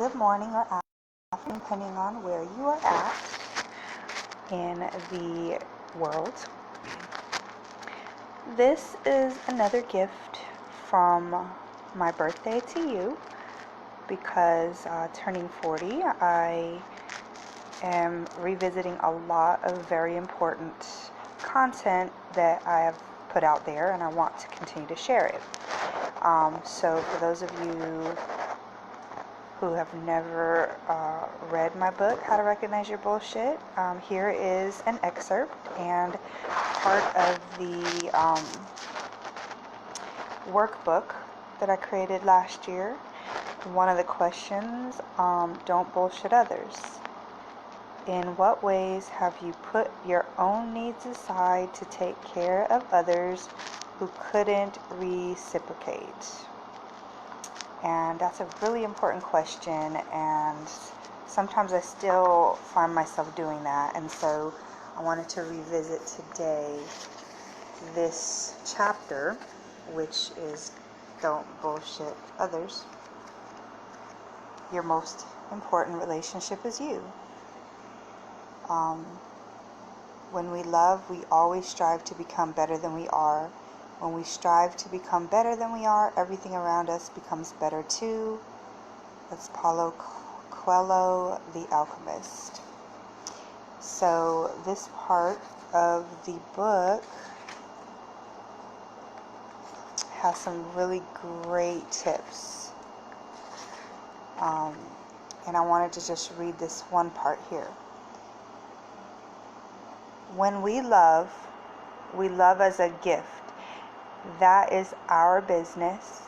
good morning or afternoon, depending on where you are at in the world. This is another gift from my birthday to you because turning 40, I am revisiting a lot of very important content that I have put out there, and I want to continue to share it. So for those of you who have never read my book, How to Recognize Your Bullshit, here is an excerpt and part of the workbook that I created last year. One of the questions, don't bullshit others. In what ways have you put your own needs aside to take care of others who couldn't reciprocate? And that's a really important question, and sometimes I still find myself doing that. And so I wanted to revisit today this chapter, which is Don't Bullshit Others. Your most important relationship is you. When we love, we always strive to become better than we are. When we strive to become better than we are, everything around us becomes better too. That's Paulo Coelho, the alchemist. So this part of the book has some really great tips. And I wanted to just read this one part here. When we love as a gift. That is our business.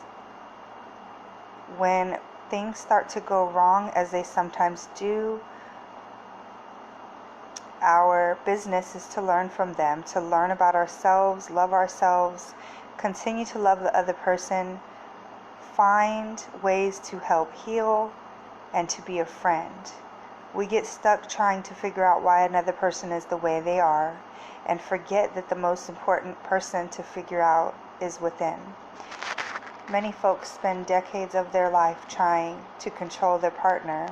When things start to go wrong, as they sometimes do, our business is to learn from them, to learn about ourselves, love ourselves, continue to love the other person, find ways to help heal, and to be a friend. We get stuck trying to figure out why another person is the way they are, and forget that the most important person to figure out is within. Many folks spend decades of their life trying to control their partner,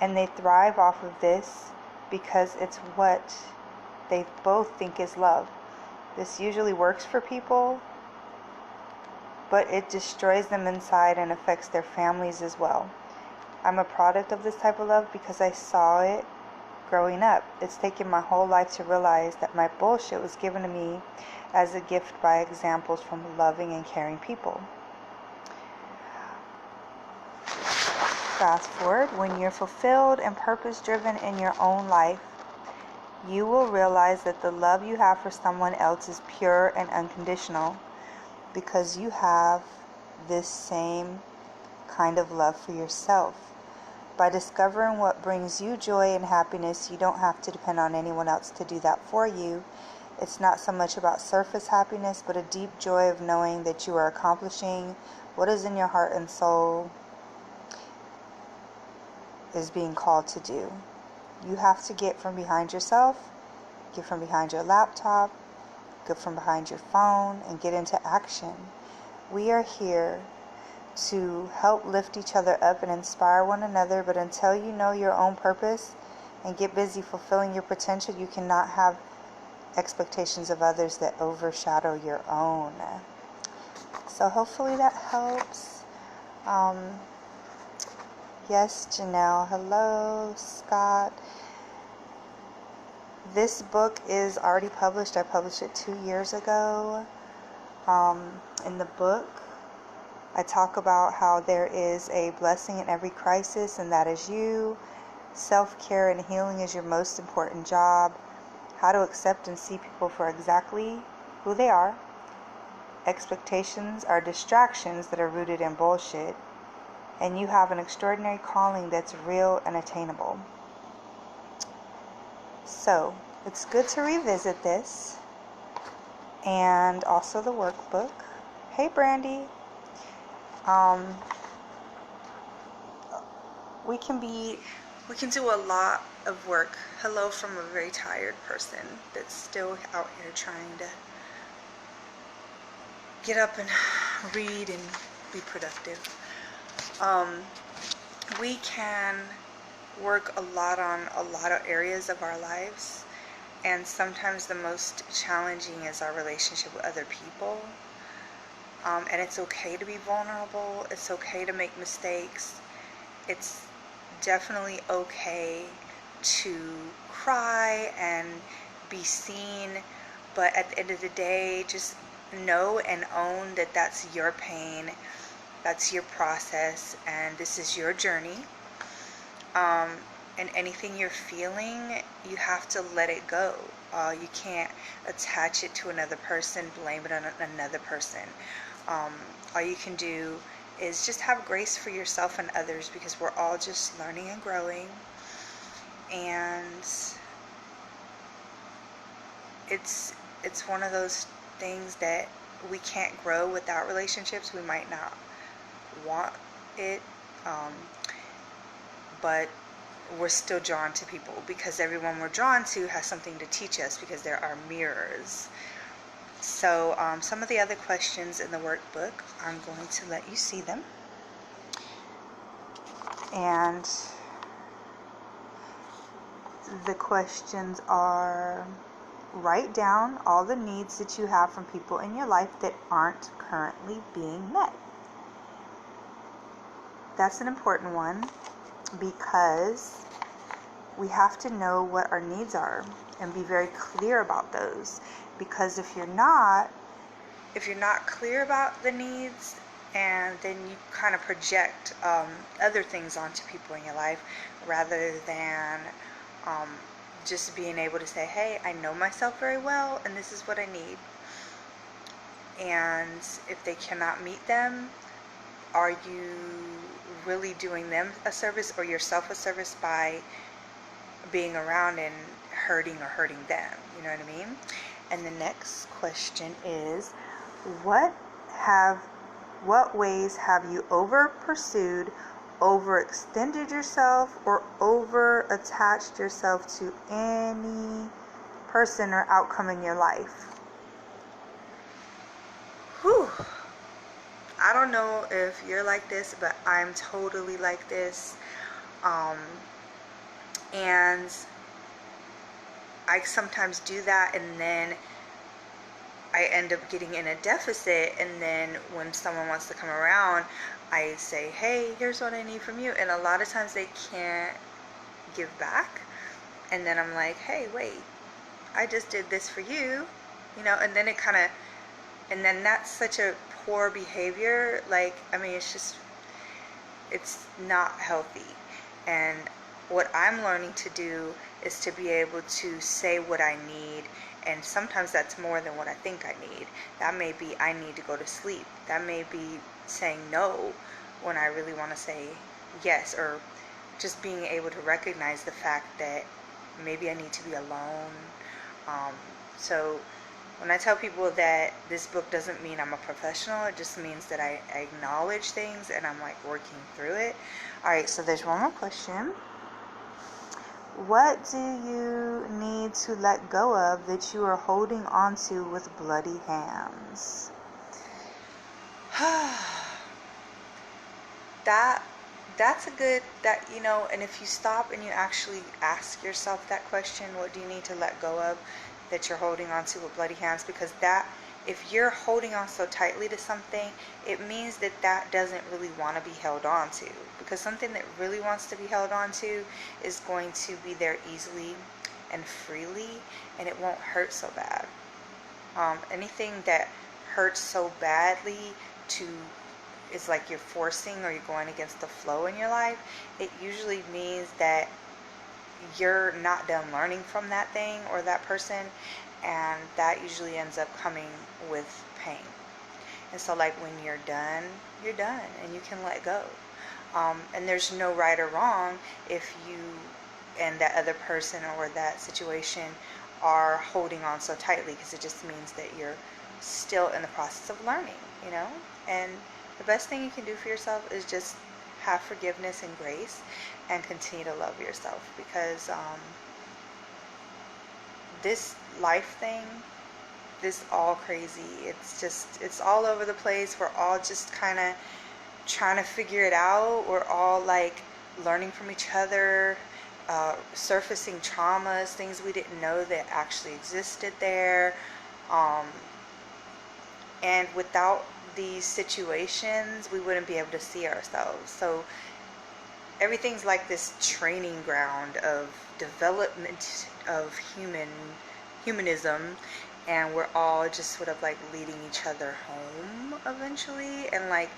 and they thrive off of this because it's what they both think is love. This usually works for people, but it destroys them inside and affects their families as well. I'm a product of this type of love because I saw it growing up. It's taken my whole life to realize that my bullshit was given to me as a gift by examples from loving and caring people. Fast forward, when you're fulfilled and purpose-driven in your own life, you will realize that the love you have for someone else is pure and unconditional because you have this same kind of love for yourself. By discovering what brings you joy and happiness, you don't have to depend on anyone else to do that for you. It's not so much about surface happiness, but a deep joy of knowing that you are accomplishing what is in your heart and soul is being called to do. You have to get from behind yourself, get from behind your laptop, get from behind your phone, and get into action. We are here to help lift each other up and inspire one another, but until you know your own purpose and get busy fulfilling your potential, you cannot have expectations of others that overshadow your own. So hopefully that helps. Yes, Janelle. Hello, Scott. This book is already published. I published it 2 years ago. In the book, I talk about how there is a blessing in every crisis, and that is you. Self-care and healing is your most important job. How to accept and see people for exactly who they are. Expectations are distractions that are rooted in bullshit. And you have an extraordinary calling that's real and attainable. So, it's good to revisit this. And also the workbook. Hey, Brandy. We can do a lot of work. Hello from a very tired person that's still out here trying to get up and read and be productive. we can work a lot on a lot of areas of our lives, and sometimes the most challenging is our relationship with other people. And it's okay to be vulnerable. It's okay to make mistakes. It's definitely okay to cry and be seen, but at the end of the day, just know and own that that's your pain, that's your process, and this is your journey. And anything you're feeling, you have to let it go. You can't attach it to another person, blame it on another person. All you can do is just have grace for yourself and others, because we're all just learning and growing. And it's one of those things that we can't grow without relationships. We might not want it, but we're still drawn to people, because everyone we're drawn to has something to teach us, because there are mirrors. So some of the other questions in the workbook, I'm going to let you see them. And the questions are: write down all the needs that you have from people in your life that aren't currently being met. That's an important one, because we have to know what our needs are and be very clear about those. Because if you're not clear about the needs, and then you kind of project other things onto people in your life, rather than just being able to say, hey, I know myself very well, and this is what I need. And if they cannot meet them, are you really doing them a service, or yourself a service, by being around and hurting them? You know what I mean? And the next question is, what ways have you over pursued, overextended yourself, or over attached yourself to any person or outcome in your life? Whew. I don't know if you're like this, but I'm totally like this. And I sometimes do that, and then I end up getting in a deficit, and then when someone wants to come around, I say, hey, here's what I need from you, and a lot of times they can't give back, and then I'm like, hey, wait, I just did this for you, and then and then that's such a poor behavior. Like, I mean, it's not healthy. And what I'm learning to do is to be able to say what I need, and sometimes that's more than what I think I need. That may be, I need to go to sleep. That may be saying no when I really want to say yes, or just being able to recognize the fact that maybe I need to be alone. So when I tell people that this book doesn't mean I'm a professional, it just means that I acknowledge things and I'm like working through it. All right, so there's one more question. What do you need to let go of that you are holding on to with bloody hands? That's a good, and if you stop and you actually ask yourself that question, what do you need to let go of that you're holding on to with bloody hands? Because if you're holding on so tightly to something, it means that doesn't really want to be held on to. Because something that really wants to be held on to is going to be there easily and freely, and it won't hurt so bad. Anything that hurts so badly is like you're forcing, or you're going against the flow in your life, it usually means that you're not done learning from that thing or that person, and that usually ends up coming with pain. And so, like, when you're done, and you can let go. And there's no right or wrong if you and that other person or that situation are holding on so tightly, because it just means that you're still in the process of learning, and the best thing you can do for yourself is just have forgiveness and grace, and continue to love yourself. Because this life thing, this all crazy. It's all over the place. We're all just kind of trying to figure it out. We're all like learning from each other, surfacing traumas, things we didn't know that actually existed there. Um, and without these situations, we wouldn't be able to see ourselves. So everything's like this training ground of development of humanism, and we're all just sort of like leading each other home eventually. And like,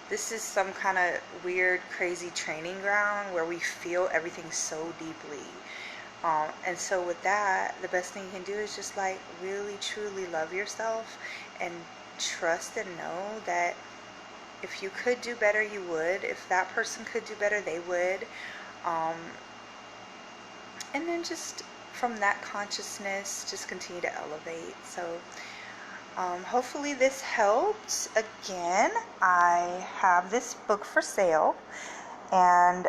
this is some kind of weird crazy training ground where we feel everything so deeply. And so with that, the best thing you can do is just like really truly love yourself and trust and know that if you could do better, you would. If that person could do better, they would. Um, and then just from that consciousness, just continue to elevate. So hopefully this helped. Again, I have this book for sale, and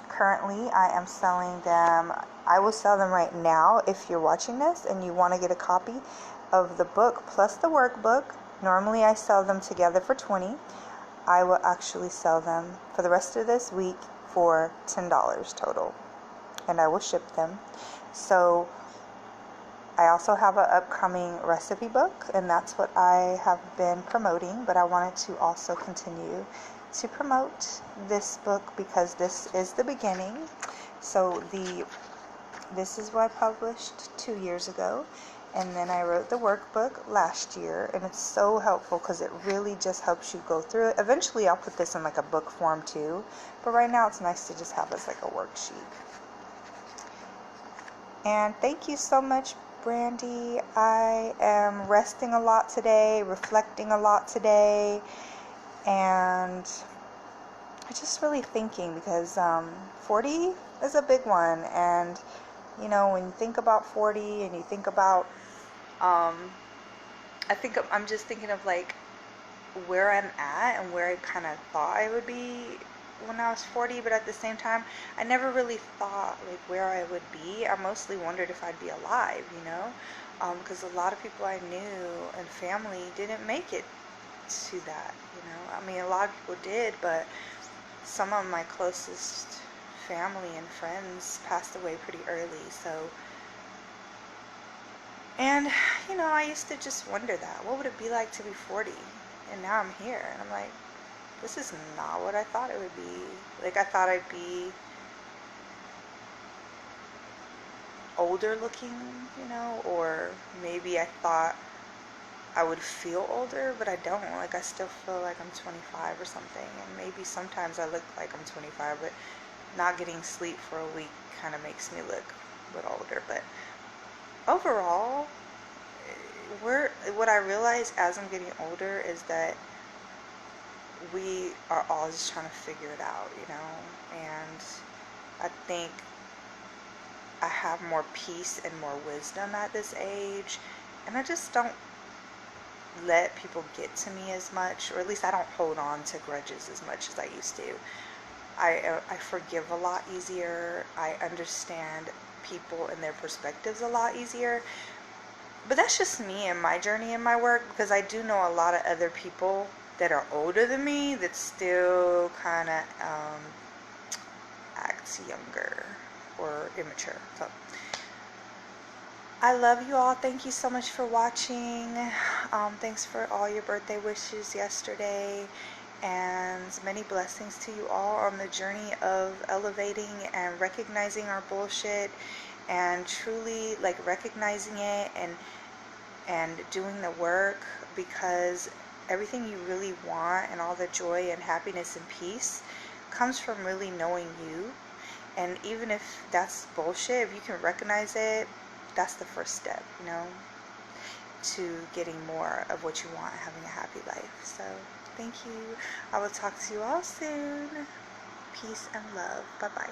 currently I am selling them. I will sell them right now if you're watching this and you want to get a copy of the book plus the workbook. Normally I sell them together for $20. I will actually sell them for the rest of this week for $10 total, and I will ship them. So I also have an upcoming recipe book, and that's what I have been promoting, but I wanted to also continue to promote this book because this is the beginning. So this is what I published 2 years ago, and then I wrote the workbook last year, and it's so helpful because it really just helps you go through it. Eventually I'll put this in like a book form too, but right now it's nice to just have it as like a worksheet. And thank you so much, Brandy. I am resting a lot today, reflecting a lot today, and I'm just really thinking because 40 is a big one. And you know, when you think about 40 and you think about I'm just thinking of like where I'm at and where I kind of thought I would be when I was 40, but at the same time I never really thought like where I would be. I mostly wondered if I'd be alive, you know, because a lot of people I knew and family didn't make it to that, you know. I mean, a lot of people did, but some of my closest family and friends passed away pretty early. So, and you know, I used to just wonder that what would it be like to be 40, and now I'm here and I'm like, this is not what I thought it would be. Like, I thought I'd be older looking, you know, or maybe I thought I would feel older, but I don't. Like, I still feel like I'm 25 or something, and maybe sometimes I look like I'm 25, but not getting sleep for a week kind of makes me look a little older. But overall, what I realize as I'm getting older is that we are all just trying to figure it out, you know. And I think I have more peace and more wisdom at this age, and I just don't let people get to me as much, or at least I don't hold on to grudges as much as I used to. I forgive a lot easier. I understand people and their perspectives a lot easier. But that's just me and my journey and my work, because I do know a lot of other people that are older than me that still kind of act younger or immature. So I love you all. Thank you so much for watching. Thanks for all your birthday wishes yesterday, and many blessings to you all on the journey of elevating and recognizing our bullshit, and truly like recognizing it and doing the work, because everything you really want and all the joy and happiness and peace comes from really knowing you. And even if that's bullshit, if you can recognize it, that's the first step, you know, to getting more of what you want, having a happy life. So thank you. I will talk to you all soon. Peace and love. Bye bye.